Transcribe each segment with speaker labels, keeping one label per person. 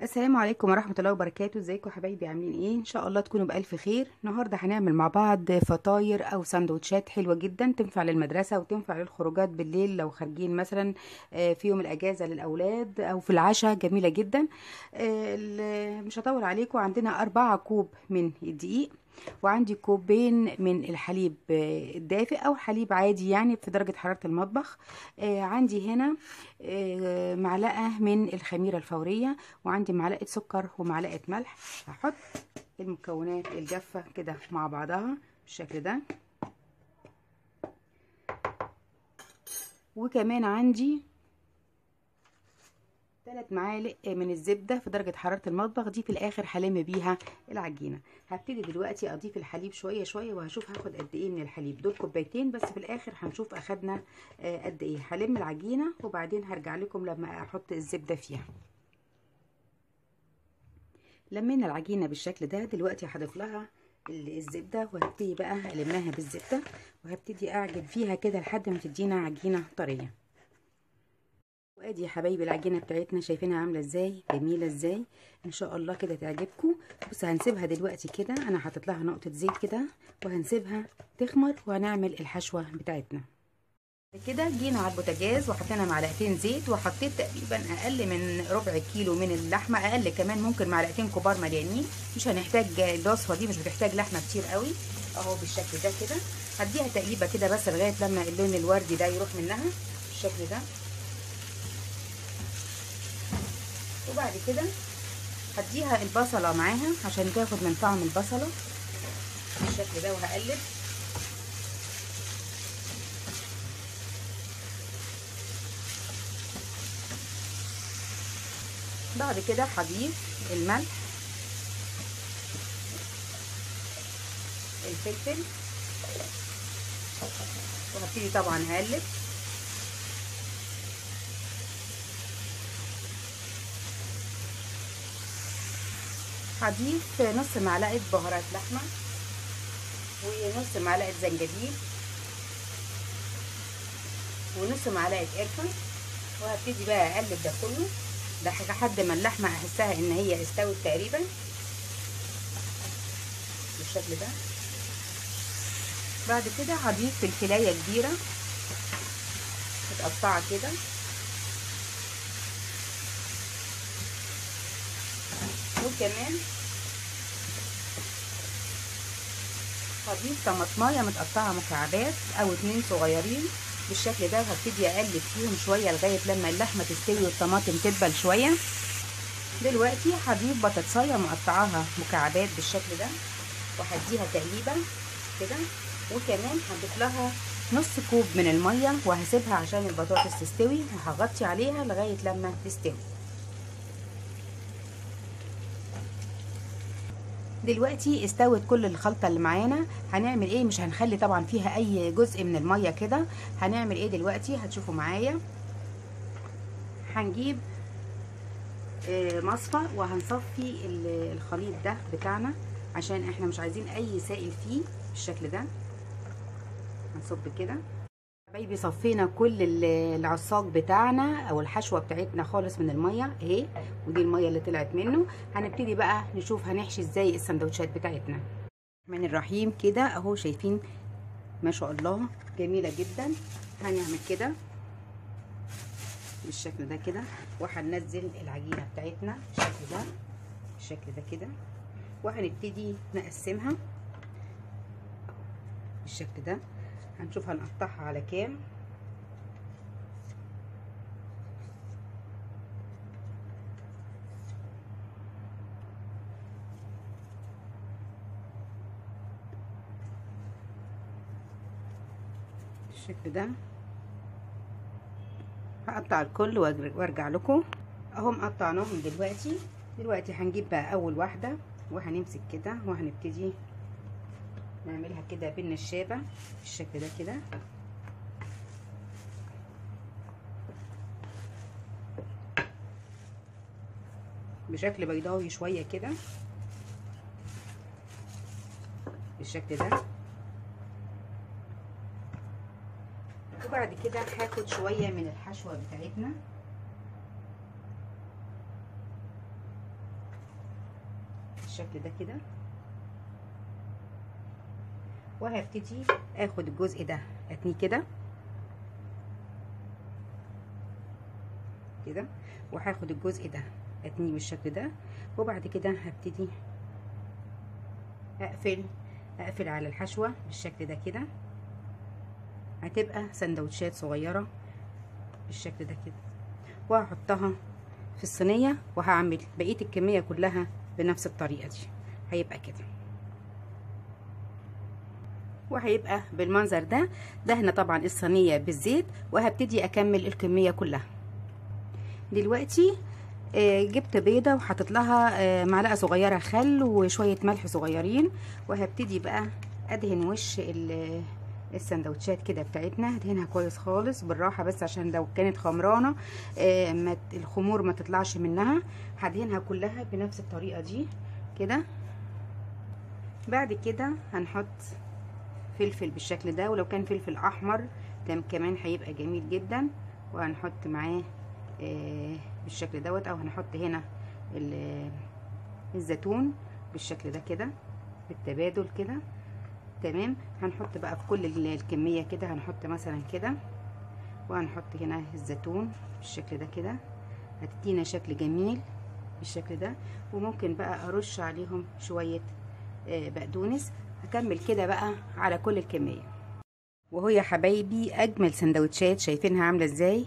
Speaker 1: السلام عليكم ورحمة الله وبركاته. ازيكم حبايبي؟ عاملين ايه؟ ان شاء الله تكونوا بألف خير. النهاردة هنعمل مع بعض فطاير او سندوتشات حلوة جدا، تنفع للمدرسة وتنفع للخروجات بالليل لو خارجين مثلا في يوم الاجازة للاولاد او في العشاء. جميلة جدا. مش هطول عليكم. عندنا 4 كوب من الدقيق، وعندي كوبين من الحليب الدافئ او حليب عادي يعني في درجة حرارة المطبخ. عندي هنا معلقة من الخميرة الفورية، وعندي معلقة سكر ومعلقة ملح. هحط المكونات الجافة كده مع بعضها بالشكل ده. وكمان عندي 3 معالق من الزبدة في درجة حرارة المطبخ، دي في الآخر هلم بيها العجينة. هبتدي دلوقتي أضيف الحليب شوية شوية، وهشوف هاخد قد إيه من الحليب. دول كوبايتين بس، في الآخر هنشوف أخدنا قد إيه. هلم العجينة وبعدين هرجع لكم لما أحط الزبدة فيها. لمينا العجينة بالشكل ده. دلوقتي هضيف لها الزبدة، وهبتدي بقى ألمها بالزبدة، وهبتدي أعجن فيها كده لحد ما تدينا عجينة طرية. وادي يا حبايبي العجينه بتاعتنا، شايفينها عامله ازاي؟ جميله ازاي؟ ان شاء الله كده تعجبكم. بس هنسيبها دلوقتي كده، انا حاطط لها نقطه زيت كده، وهنسيبها تخمر وهنعمل الحشوه بتاعتنا. كده جينا على البوتاجاز وحطينا معلقتين زيت، وحطيت تقريبا اقل من ربع كيلو من اللحمه، اقل كمان، ممكن معلقتين كبار مليانين. مش هنحتاج الوصفه دي، مش بتحتاج لحمه كتير قوي. اهو بالشكل ده كده. هديها تقليبه كده بس لغايه لما اللون الوردي ده يروح منها بالشكل ده. وبعد كده هديها البصلة معاها عشان تاخد من طعم البصلة بالشكل ده، وهقلب. بعد كده هضيف الملح، الفلفل، وهبتدي طبعا هقلب. هضيف نص معلقة بهارات لحمة، ونص معلقة زنجبيل، ونص معلقة قرفة. وهبتدي بقى اقلب ده كله لحد ما اللحمة احسها ان هي استوت تقريبا بالشكل ده. بعد كده هضيف فلفلاية كبيرة متقطعة كده، وكمان هضيف طماطمايه متقطعه مكعبات او 2 صغيرين بالشكل ده، وهبتدي اقلب فيهم شويه لغايه لما اللحمه تستوي والطماطم تدبل شويه. دلوقتي هضيف بطاطسايه مقطعاها مكعبات بالشكل ده، وهديها تقليبه كده. وكمان هضيف لها نص كوب من الميه، وهسيبها عشان البطاطس تستوي، وهغطي عليها لغايه لما تستوي. دلوقتي استوت كل الخلطة اللي معانا. هنعمل ايه؟ مش هنخلي طبعا فيها اي جزء من المية كده. هنعمل ايه دلوقتي؟ هتشوفوا معايا. هنجيب مصفى، وهنصفي الخليط ده بتاعنا عشان احنا مش عايزين اي سائل فيه بالشكل ده. هنصب كده. حبايبي صفينا كل العصاق بتاعنا او الحشوة بتاعتنا خالص من المية اهي، ودي المية اللي طلعت منه. هنبتدي بقى نشوف هنحشي ازاي السندوتشات بتاعتنا. الرحمن الرحيم كده اهو، شايفين ما شاء الله جميلة جدا. هنعمل كده بالشكل ده كده، وهننزل العجينة بتاعتنا بالشكل ده كده، وهنبتدي نقسمها بالشكل ده. هنشوف هنقطعها على كام. بالشكل ده هقطع الكل وارجع لكم. اهو مقطعناهم دلوقتي هنجيب بقى اول واحدة، وهنمسك كده وهنبتدي نعملها كده بالنشابة بالشكل ده كده. بشكل بيضاوي شوية كده بالشكل ده. وبعد كده هاخد شوية من الحشوة بتاعتنا بالشكل ده كده. وهبتدي اخد الجزء ده اتنيه كده كده، وهاخد الجزء ده اتنيه بالشكل ده، وبعد كده هبتدي اقفل على الحشوة بالشكل ده كده. هتبقى سندوتشات صغيرة بالشكل ده كده، وهحطها في الصينية، وهعمل بقية الكمية كلها بنفس الطريقة دي. هيبقى كده، وهيبقى بالمنظر ده. دهنا طبعا الصينية بالزيت، وهبتدي اكمل الكمية كلها. دلوقتي جبت بيضة وحطيت لها معلقة صغيرة خل وشوية ملح صغيرين، وهبتدي بقى ادهن وش السندوتشات كده بتاعتنا. هدهنها كويس خالص بالراحة، بس عشان لو كانت خمرانة الخمور ما تطلعش منها. هدهنها كلها بنفس الطريقة دي كده. بعد كده هنحط فلفل بالشكل ده، ولو كان فلفل احمر كمان هيبقى جميل جدا. وهنحط معاه بالشكل دوت، او هنحط هنا الزيتون بالشكل ده كده بالتبادل كده. تمام. هنحط بقى في كل الكمية كده، هنحط مثلا كده، وهنحط هنا الزيتون بالشكل ده كده. هتدينا شكل جميل بالشكل ده. وممكن بقى ارش عليهم شوية بقدونس. هكمل كده بقى على كل الكمية. وهو يا حبايبي اجمل سندوتشات. شايفينها عاملة ازاي؟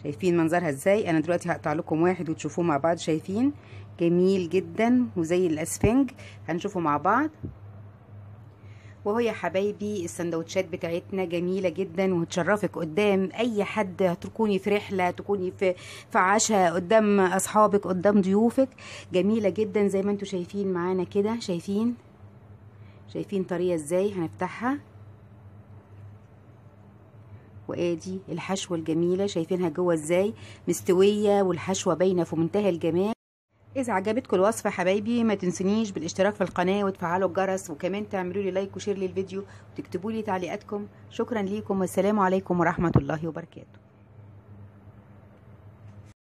Speaker 1: شايفين منظرها ازاي؟ انا دلوقتي هقطع لكم واحد وتشوفوه مع بعض. شايفين جميل جدا وزي الاسفنج. هنشوفه مع بعض. وهو يا حبايبي السندوتشات بتاعتنا جميلة جدا، وهتشرفك قدام اي حد. تكوني في رحلة، تكوني في عشاء، قدام اصحابك، قدام ضيوفك. جميلة جدا زي ما انتوا شايفين معانا كده. شايفين طريقة ازاي؟ هنفتحها، وادي الحشوة الجميلة. شايفينها جوه ازاي مستوية، والحشوة باينة في منتهى الجمال. اذا عجبتكم الوصفة حبايبي ما تنسونيش بالاشتراك في القناة وتفعلوا الجرس، وكمان تعملوا لي لايك وشير للفيديو، وتكتبوا لي تعليقاتكم. شكرا ليكم، والسلام عليكم ورحمة الله وبركاته.